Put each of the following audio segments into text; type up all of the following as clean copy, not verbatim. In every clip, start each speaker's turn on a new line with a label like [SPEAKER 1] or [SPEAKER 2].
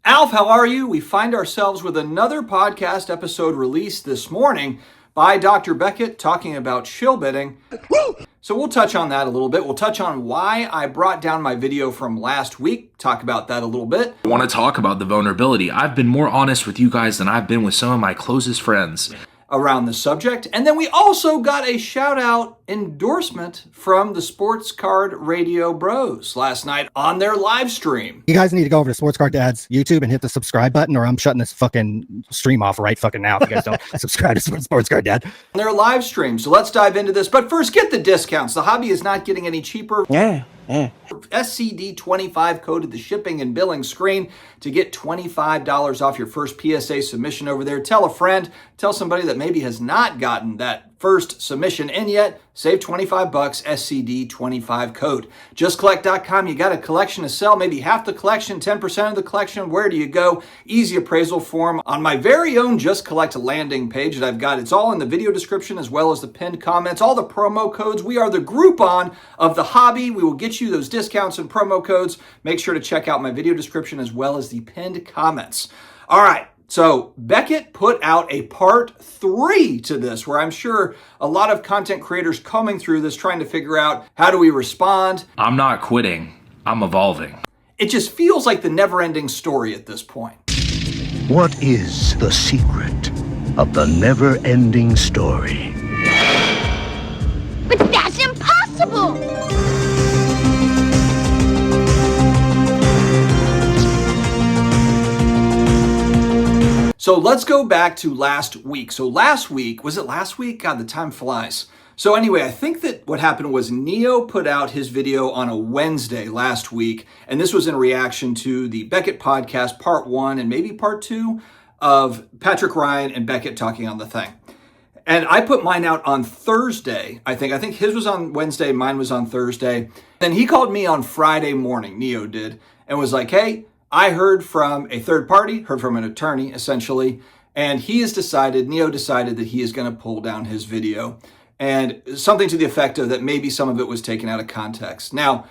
[SPEAKER 1] Alf, how are you? We find ourselves with another podcast episode released this morning by Dr. Beckett talking about shill bidding. So we'll touch on that a little bit. We'll touch on why I brought down my video from last week, talk about that a little bit.
[SPEAKER 2] I want to talk about the vulnerability. I've been more honest with you guys than I've been with some of my closest friends
[SPEAKER 1] around the subject. And then we also got a shout out endorsement from the Sports Card Radio Bros last night on their live stream.
[SPEAKER 3] You guys need to go over to Sports Card Dad's YouTube and hit the subscribe button, or I'm shutting this fucking stream off right fucking now if you guys don't subscribe to Sports Card Dad.
[SPEAKER 1] On their live stream. So let's dive into this. But first, get the discounts. The hobby is not getting any cheaper. SCD 25 coded the shipping and billing screen to get $25 off your first PSA submission over there. Tell a friend, tell somebody that maybe has not gotten that first submission in yet. Save $25, SCD 25 code. JustCollect.com, you got a collection to sell, maybe half the collection, 10% of the collection. Where do you go? Easy appraisal form on my very own Just Collect landing page that I've got. It's all in the video description as well as the pinned comments, all the promo codes. We are the Groupon of the hobby. We will get you those discounts and promo codes. Make sure to check out my video description as well as the pinned comments. All right. So Beckett put out a part 3 to this, where I'm sure a lot of content creators coming through this trying to figure out how do we respond.
[SPEAKER 2] I'm not quitting. I'm evolving.
[SPEAKER 1] It just feels like the never-ending story at this point.
[SPEAKER 4] What is the secret of the never-ending story?
[SPEAKER 5] But that's impossible!
[SPEAKER 1] So let's go back to last week. So last week, was it last week? God, the time flies. So anyway, I think that what happened was Neo put out his video on a Wednesday last week, and this was in reaction to the Beckett podcast, part 1 and maybe part 2 of Patrick Ryan and Beckett talking on the thing. And I put mine out on Thursday, I think. I think his was on Wednesday, mine was on Thursday. Then he called me on Friday morning, Neo did, and was like, hey, I heard from a third party, heard from an attorney, essentially, and Neo decided that he is going to pull down his video. And something to the effect of that maybe some of it was taken out of context. Now,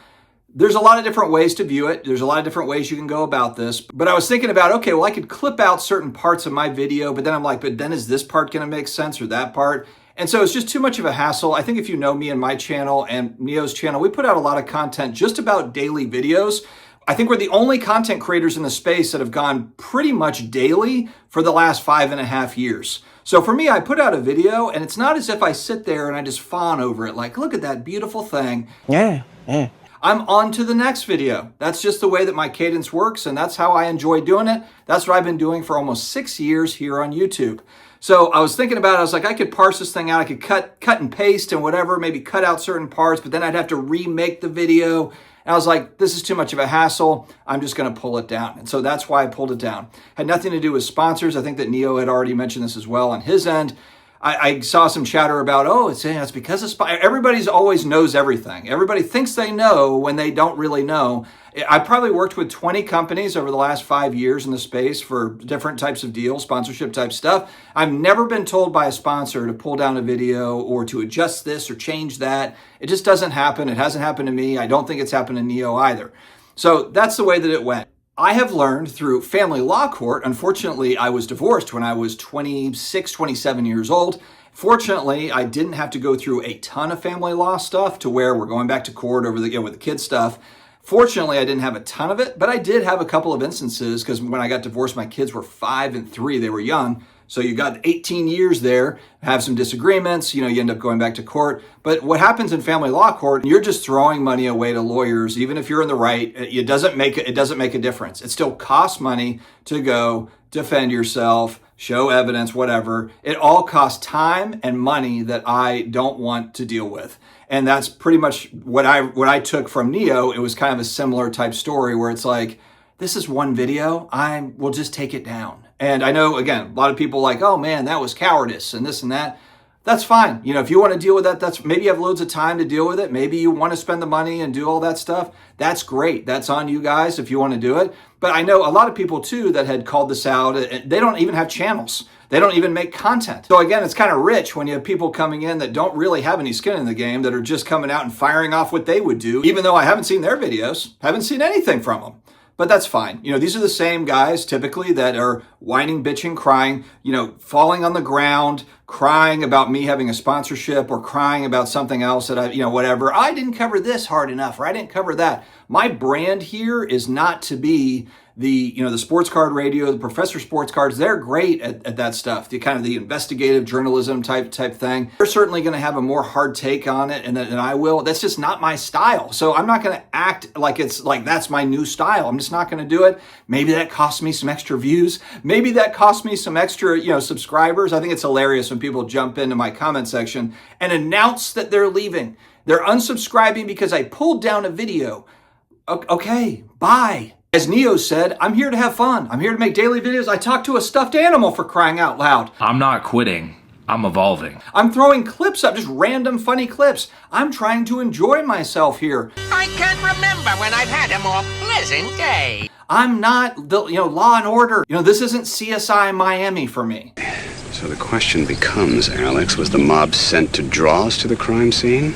[SPEAKER 1] there's a lot of different ways to view it. There's a lot of different ways you can go about this. But I was thinking about, okay, well, I could clip out certain parts of my video, but then I'm like, but then is this part going to make sense or that part? And so it's just too much of a hassle. I think if you know me and my channel and Neo's channel, we put out a lot of content just about daily videos. I think we're the only content creators in the space that have gone pretty much daily for the last 5.5 years. So for me, I put out a video and it's not as if I sit there and I just fawn over it like, look at that beautiful thing. I'm on to the next video. That's just the way that my cadence works, and that's how I enjoy doing it. That's what I've been doing for almost 6 years here on YouTube. So I was thinking about it. I was like, I could parse this thing out. I could cut and paste and whatever, maybe cut out certain parts, but then I'd have to remake the video. And I was like, this is too much of a hassle. I'm just going to pull it down. And so that's why I pulled it down. Had nothing to do with sponsors. I think that Neo had already mentioned this as well on his end. I saw some chatter about, oh, it's because of sponsors. Everybody's always knows everything. Everybody thinks they know when they don't really know. I probably worked with 20 companies over the last 5 years in the space for different types of deals, sponsorship type stuff. I've never been told by a sponsor to pull down a video or to adjust this or change that. It just doesn't happen. It hasn't happened to me. I don't think it's happened to Neo either. So that's the way that it went. I have learned through family law court. Unfortunately, I was divorced when I was 26, 27 years old. Fortunately, I didn't have to go through a ton of family law stuff to where we're going back to court over with the kid stuff. Fortunately, I didn't have a ton of it, but I did have a couple of instances because when I got divorced, my kids were 5 and 3. They were young. So you got 18 years there, have some disagreements, you end up going back to court. But what happens in family law court, you're just throwing money away to lawyers. Even if you're in the right, it doesn't make a difference. It still costs money to go defend yourself, show evidence, whatever. It all costs time and money that I don't want to deal with. And that's pretty much what I took from Neo. It was kind of a similar type story where it's like, this is one video, I will just take it down. And I know, again, a lot of people like, oh man, that was cowardice and this and that. That's fine. If you want to deal with that, that's maybe you have loads of time to deal with it. Maybe you want to spend the money and do all that stuff. That's great. That's on you guys if you want to do it. But I know a lot of people too that had called this out. They don't even have channels. They don't even make content. So again, it's kind of rich when you have people coming in that don't really have any skin in the game, that are just coming out and firing off what they would do, even though I haven't seen their videos, haven't seen anything from them. But that's fine. These are the same guys typically that are whining, bitching, crying, falling on the ground, crying about me having a sponsorship or crying about something else that whatever. I didn't cover this hard enough, or I didn't cover that. My brand here is not to be the sports card radio, the professor sports cards. They're great at that stuff, the kind of the investigative journalism type thing. They're certainly going to have a more hard take on it than I will. That's just not my style. So I'm not going to act like it's like that's my new style. I'm just not going to do it. Maybe that costs me some extra views. Maybe that costs me some extra, subscribers. I think it's hilarious when people jump into my comment section and announce that they're leaving. They're unsubscribing because I pulled down a video. Okay, bye. As Neo said, I'm here to have fun. I'm here to make daily videos. I talk to a stuffed animal, for crying out loud.
[SPEAKER 2] I'm not quitting. I'm evolving.
[SPEAKER 1] I'm throwing clips up, just random funny clips. I'm trying to enjoy myself here.
[SPEAKER 6] I can't remember when I've had a more pleasant day.
[SPEAKER 1] I'm not the, Law and Order. This isn't CSI Miami for me.
[SPEAKER 7] So the question becomes, Alex, was the mob sent to draw us to the crime scene?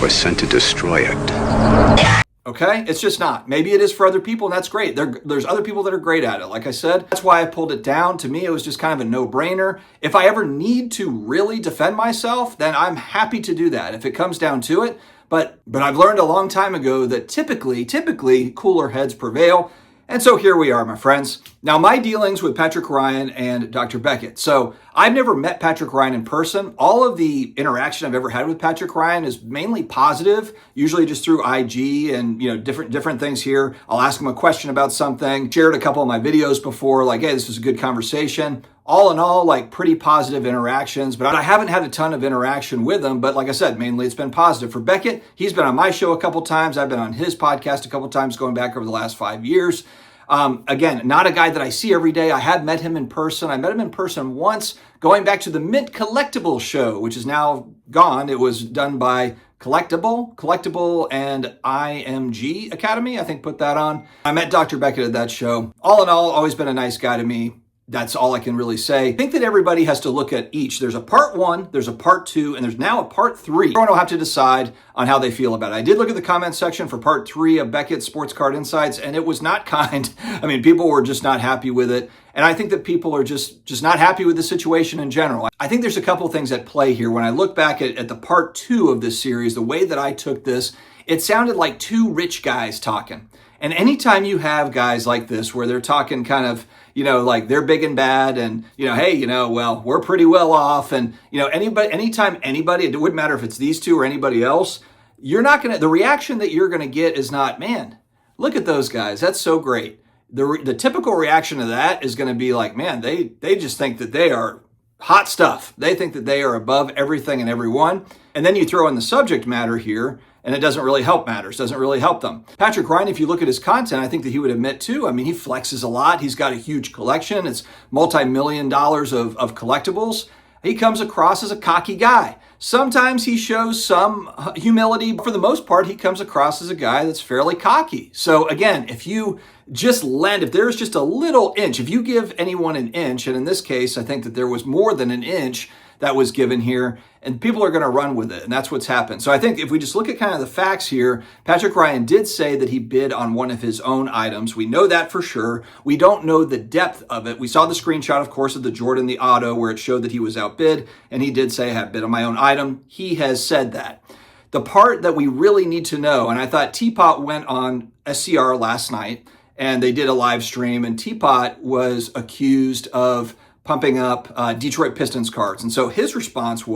[SPEAKER 7] Or sent to destroy it?
[SPEAKER 1] Okay? It's just not. Maybe it is for other people, and that's great. There's other people that are great at it. Like I said, that's why I pulled it down. To me, it was just kind of a no-brainer. If I ever need to really defend myself, then I'm happy to do that if it comes down to it. But I've learned a long time ago that typically cooler heads prevail. And so here we are, my friends. Now, my dealings with Patrick Ryan and Dr. Beckett. So I've never met Patrick Ryan in person. All of the interaction I've ever had with Patrick Ryan is mainly positive, usually just through IG and different things here. I'll ask him a question about something. Shared a couple of my videos before, like, hey, this was a good conversation. All in all, like pretty positive interactions, but I haven't had a ton of interaction with him. But like I said, mainly it's been positive. For Beckett, he's been on my show a couple times. I've been on his podcast a couple times going back over the last 5 years. Again, not a guy that I see every day. I have met him in person. I met him in person once going back to the Mint Collectible show, which is now gone. It was done by Collectible and IMG Academy, I think, put that on. I met Dr. Beckett at that show. All in all, always been a nice guy to me. That's all I can really say. I think that everybody has to look at each. There's a part 1, there's a part 2, and there's now a part 3. Everyone will have to decide on how they feel about it. I did look at the comment section for part 3 of Beckett's Sports Card Insights, and it was not kind. I mean, people were just not happy with it. And I think that people are just not happy with the situation in general. I think there's a couple of things at play here. When I look back at the part 2 of this series, the way that I took this, it sounded like two rich guys talking. And anytime you have guys like this where they're talking kind of, like they're big and bad and, hey, well, we're pretty well off. And, anytime anybody, it wouldn't matter if it's these two or anybody else, the reaction that you're going to get is not, man, look at those guys. That's so great. The typical reaction to that is going to be like, man, they just think that they are hot stuff. They think that they are above everything and everyone. And then you throw in the subject matter here, and it doesn't really help matters, doesn't really help them. Patrick Ryan, if you look at his content, I think that he would admit too, I mean, he flexes a lot. He's got a huge collection. It's multi-million dollars of collectibles. He comes across as a cocky guy. Sometimes he shows some humility. For the most part, he comes across as a guy that's fairly cocky. So again, if you just if there's just a little inch, if you give anyone an inch, and in this case, I think that there was more than an inch that was given here, and people are going to run with it, and that's what's happened. So I think if we just look at kind of the facts here, Patrick Ryan did say that he bid on one of his own items. We know that for sure. We don't know the depth of it. We saw the screenshot, of course, of the Jordan, the auto, where it showed that he was outbid, and he did say, I have bid on my own item. He has said that. The part that we really need to know, and I thought Teapot went on SCR last night, and they did a live stream, and Teapot was accused of pumping up Detroit Pistons cards. And so his response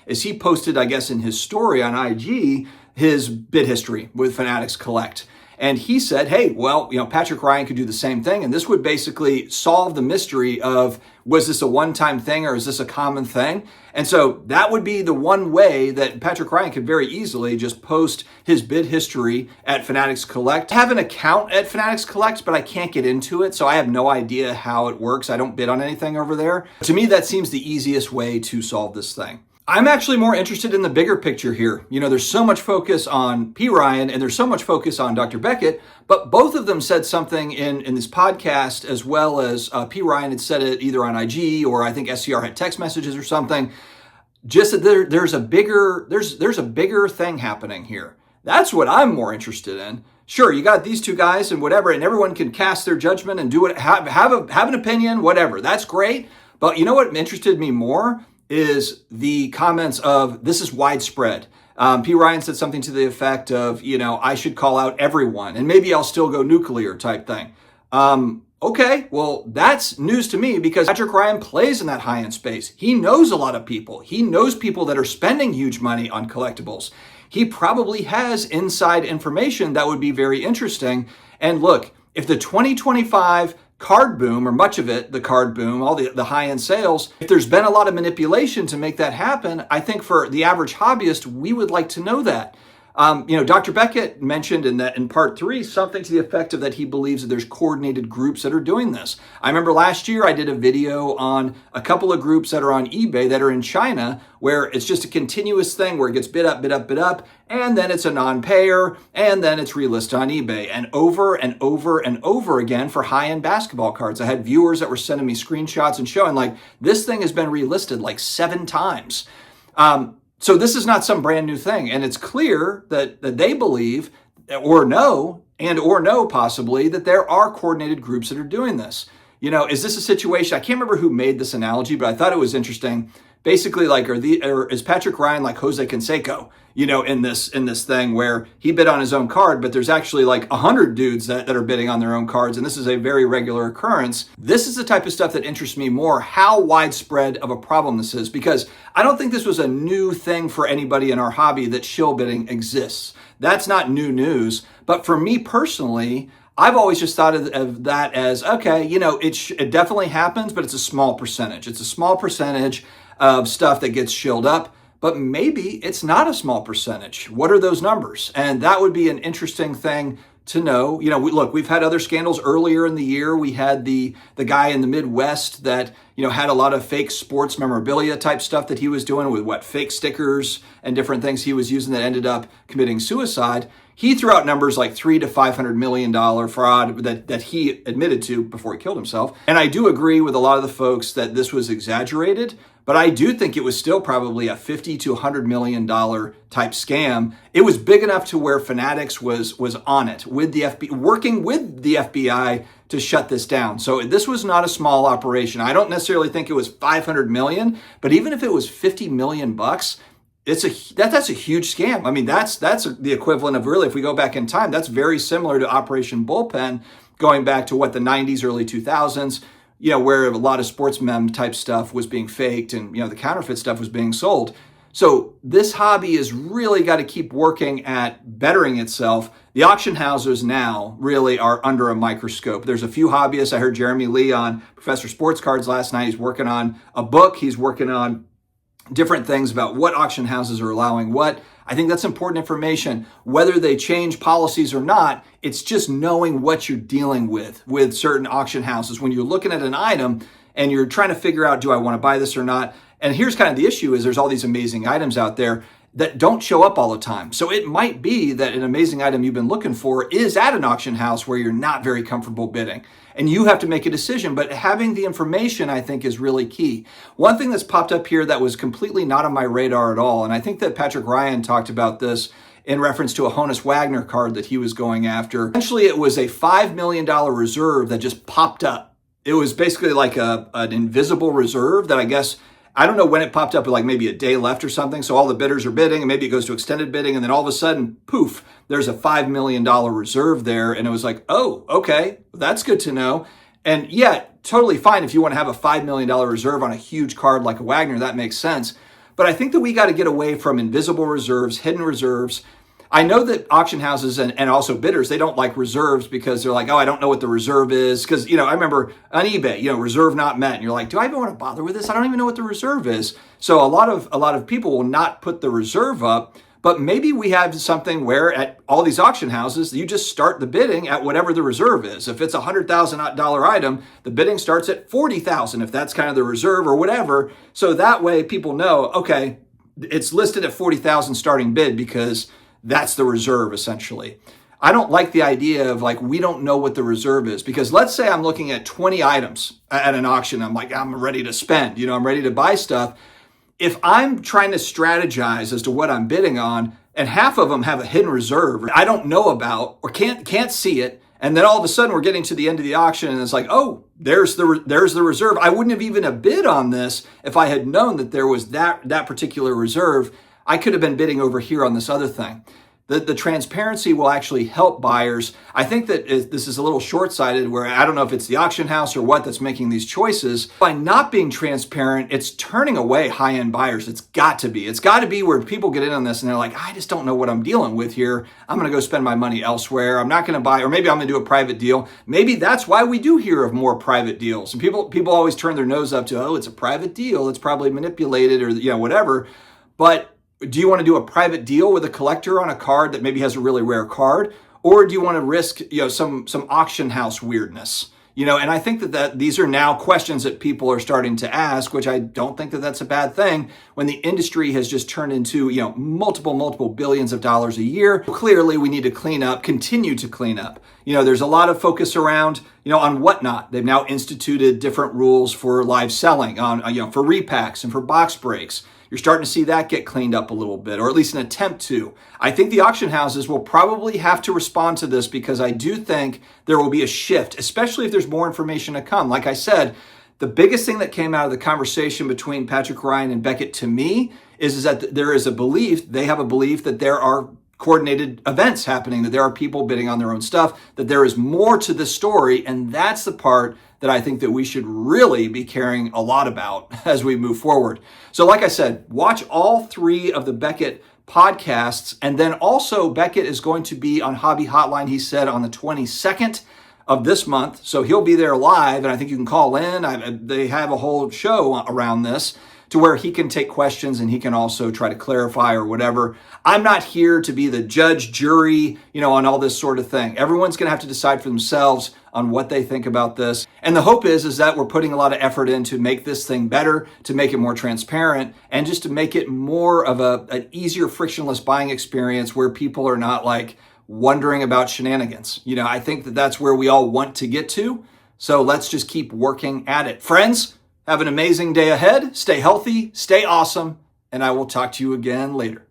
[SPEAKER 1] is he posted, I guess, in his story on IG, his bid history with Fanatics Collect. And he said, hey, well, Patrick Ryan could do the same thing. And this would basically solve the mystery of, was this a one-time thing or is this a common thing? And so that would be the one way that Patrick Ryan could very easily just post his bid history at Fanatics Collect. I have an account at Fanatics Collect, but I can't get into it, so I have no idea how it works. I don't bid on anything over there. To me, that seems the easiest way to solve this thing. I'm actually more interested in the bigger picture here. There's so much focus on P. Ryan and there's so much focus on Dr. Beckett, but both of them said something in this podcast, as well as P. Ryan had said it either on IG or I think SCR had text messages or something. Just that there's a bigger thing happening here. That's what I'm more interested in. sure, you got these two guys and whatever, and everyone can cast their judgment and do it, have an opinion, whatever. That's great. But you know what interested me more is the comments of, this is widespread. P. Ryan said something to the effect of, I should call out everyone and maybe I'll still go nuclear type thing. Okay, well, that's news to me because Patrick Ryan plays in that high-end space. He knows a lot of people. He knows people that are spending huge money on collectibles. He probably has inside information that would be very interesting. And look, if the 2025 card boom, or much of it, the card boom, all the high-end sales, if there's been a lot of manipulation to make that happen, I think for the average hobbyist, we would like to know that. Dr. Beckett mentioned in part 3 something to the effect of that he believes that there's coordinated groups that are doing this. I remember last year I did a video on a couple of groups that are on eBay that are in China where it's just a continuous thing where it gets bid up, and then it's a non-payer, and then it's relisted on eBay, and over and over and over again for high-end basketball cards. I had viewers that were sending me screenshots and showing like, this thing has been relisted like 7 times. So this is not some brand new thing. And it's clear that they believe or know possibly that there are coordinated groups that are doing this. Is this a situation? I can't remember who made this analogy, but I thought it was interesting. Basically, like, is Patrick Ryan like Jose Canseco, in this thing where he bid on his own card, but there's actually like 100 dudes that are bidding on their own cards, and this is a very regular occurrence. This is the type of stuff that interests me more, how widespread of a problem this is, because I don't think this was a new thing for anybody in our hobby that shill bidding exists. That's not new news. But for me personally, I've always just thought of that as, okay, it definitely happens, but it's a small percentage. It's a small percentage of stuff that gets shilled up, but maybe it's not a small percentage. What are those numbers? And that would be an interesting thing to know. We've had other scandals earlier in the year. We had the guy in the Midwest that, had a lot of fake sports memorabilia type stuff that he was doing with fake stickers and different things he was using that ended up committing suicide. He threw out numbers like $300 to $500 million fraud that he admitted to before he killed himself. And I do agree with a lot of the folks that this was exaggerated, but I do think it was still probably a $50 to $100 million type scam. It was big enough to where Fanatics was on it with the FBI, working with the FBI to shut this down. So this was not a small operation. I don't necessarily think it was 500 million, but even if it was 50 million bucks, that's a huge scam. I mean, that's the equivalent of, really, if we go back in time, that's very similar to Operation Bullpen, going back to the 90s, early 2000s, where a lot of sports mem type stuff was being faked and, the counterfeit stuff was being sold. So this hobby has really got to keep working at bettering itself. The auction houses now really are under a microscope. There's a few hobbyists. I heard Jeremy Lee on Professor Sports Cards last night. He's working on a book. He's working on different things about what auction houses are allowing what. I think that's important information. Whether they change policies or not, it's just knowing what you're dealing with certain auction houses. When you're looking at an item and you're trying to figure out, do I want to buy this or not? And here's kind of the issue is there's all these amazing items out there that don't show up all the time. So it might be that an amazing item you've been looking for is at an auction house where you're not very comfortable bidding. And you have to make a decision, but having the information, I think, is really key. One thing that's popped up here that was completely not on my radar at all, and I think that Patrick Ryan talked about this in reference to a Honus Wagner card that he was going after. Essentially, it was a $5 million reserve that just popped up. It was basically like an invisible reserve that I don't know when it popped up, like maybe a day left or something. So all the bidders are bidding and maybe it goes to extended bidding. And then all of a sudden, poof, there's a $5 million reserve there. And it was like, oh, okay, that's good to know. And yeah, totally fine if you want to have a $5 million reserve on a huge card like a Wagner, that makes sense. But I think that we got to get away from invisible reserves, hidden reserves. I know that auction houses and also bidders, they don't like reserves because they're like, oh, I don't know what the reserve is. Because, I remember on eBay, reserve not met. And you're like, do I even want to bother with this? I don't even know what the reserve is. So a lot of people will not put the reserve up. But maybe we have something where at all these auction houses, you just start the bidding at whatever the reserve is. If it's a $100,000 item, the bidding starts at $40,000 if that's kind of the reserve or whatever. So that way people know, okay, it's listed at $40,000 starting bid because that's the reserve, essentially. I don't like the idea of we don't know what the reserve is, because let's say I'm looking at 20 items at an auction. I'm like, I'm ready to spend, I'm ready to buy stuff. If I'm trying to strategize as to what I'm bidding on, and half of them have a hidden reserve I don't know about or can't see it. And then all of a sudden we're getting to the end of the auction and it's like, oh, there's the reserve. I wouldn't have even bid on this if I had known that there was that particular reserve. I could have been bidding over here on this other thing. The transparency will actually help buyers. I think that this is a little short-sighted where I don't know if it's the auction house or what that's making these choices. By not being transparent, it's turning away high-end buyers. It's got to be. It's got to be where people get in on this and they're like, I just don't know what I'm dealing with here. I'm going to go spend my money elsewhere. I'm not going to buy, or maybe I'm going to do a private deal. Maybe that's why we do hear of more private deals. And people always turn their nose up to, oh, it's a private deal. It's probably manipulated or whatever. But do you want to do a private deal with a collector on a card that maybe has a really rare card? Or do you want to risk, some auction house weirdness? And I think that these are now questions that people are starting to ask, which I don't think that that's a bad thing when the industry has just turned into, multiple billions of dollars a year. Clearly we need to clean up, continue to clean up. There's a lot of focus around, on whatnot. They've now instituted different rules for live selling on, for repacks and for box breaks. You're starting to see that get cleaned up a little bit, or at least an attempt to. I think the auction houses will probably have to respond to this because I do think there will be a shift, especially if there's more information to come. Like I said, the biggest thing that came out of the conversation between Patrick Ryan and Beckett to me is that there is they have a belief that there are coordinated events happening, that there are people bidding on their own stuff, that there is more to the story, and that's the part that I think that we should really be caring a lot about as we move forward. So like I said, watch all 3 of the Beckett podcasts, and then also Beckett is going to be on Hobby Hotline, he said, on the 22nd of this month. So he'll be there live, and I think you can call in. They have a whole show around this to where he can take questions and he can also try to clarify or whatever. I'm not here to be the judge, jury, on all this sort of thing. Everyone's going to have to decide for themselves on what they think about this. And the hope is that we're putting a lot of effort in to make this thing better, to make it more transparent, and just to make it more of an easier, frictionless buying experience where people are not like wondering about shenanigans. I think that that's where we all want to get to. So let's just keep working at it. Friends, have an amazing day ahead. Stay healthy, stay awesome, and I will talk to you again later.